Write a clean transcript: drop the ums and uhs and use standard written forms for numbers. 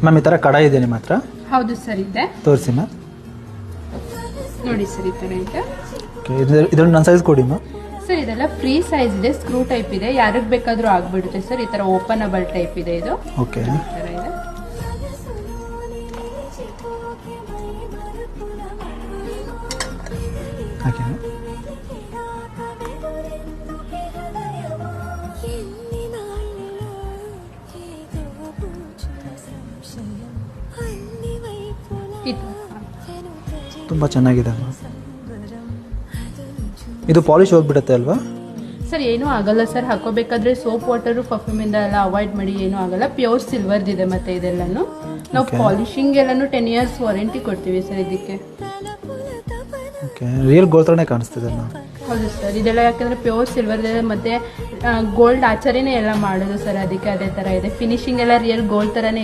Ma'am ಈ ಥರ ಕಡಾಯಿ ಇದೆ ನಿಮ್ಮ ಹತ್ರ? ಹೌದು ಸರ್ ಇದೆ, ತೋರಿಸಿ ಮ್ಯಾಮ್. ನೋಡಿ ಸರ್ ಈ ಥರ ಇದೆ. ಓಕೆ, ಇದನ್ನು ನನ್ನ ಸೈಜ್ ಕೊಡಿ ಮ್ಯಾಮ್. ಸರ್ ಇದೆಲ್ಲ ಫ್ರೀ ಸೈಜ್ ಇದೆ, ಸ್ಕ್ರೂ ಟೈಪ್ ಇದೆ, ಯಾರಿಗೆ ಬೇಕಾದರೂ ಆಗ್ಬಿಡುತ್ತೆ ಸರ್. ಈ ಥರ ಓಪನಬಲ್ ಟೈಪ್ ಇದೆ ಇದು. ಓಕೆ, ಈ ಥರ ಇದೆ. ಹಾಗೆ ತುಂಬ ಚೆನ್ನಾಗಿದೆ ಮ್ಯಾಮ್. ಇದು ಪಾಲಿಶ್ ಹೋಗ್ಬಿಡುತ್ತೆ ಅಲ್ವಾ? ಸರ್ ಏನೂ ಆಗಲ್ಲ ಸರ್, ಹಾಕೋಬೇಕಾದ್ರೆ ಸೋಪ್ ವಾಟರು ಪರ್ಫ್ಯೂಮಿಂದ ಎಲ್ಲ ಅವಾಯ್ಡ್ ಮಾಡಿ, ಏನೂ ಆಗಲ್ಲ. ಪ್ಯೂರ್ ಸಿಲ್ವರ್ದಿದೆ ಮತ್ತೆ ಇದೆಲ್ಲನೂ. ನಾವು ಪಾಲಿಶಿಂಗ್ ಎಲ್ಲನೂ 10 years ವಾರಂಟಿ ಕೊಡ್ತೀವಿ ಸರ್ ಇದಕ್ಕೆ. ಓಕೆ, ರಿಯಲ್ ಗೋಲ್ಡ್ ಥರನೇ ಕಾಣಿಸ್ತಿದೆ ಮ್ಯಾಮ್. ಹೌದು ಸರ್, ಇದೆಲ್ಲ ಯಾಕಂದರೆ ಪ್ಯೂರ್ ಸಿಲ್ವರ್ ಇದೆ ಮತ್ತು ಗೋಲ್ಡ್ ಆಚರಣೆ ಎಲ್ಲ ಮಾಡೋದು ಸರ್, ಅದಕ್ಕೆ ಅದೇ ಥರ ಇದೆ. ಫಿನಿಶಿಂಗ್ ಎಲ್ಲ ರಿಯಲ್ ಗೋಲ್ಡ್ ಥರನೇ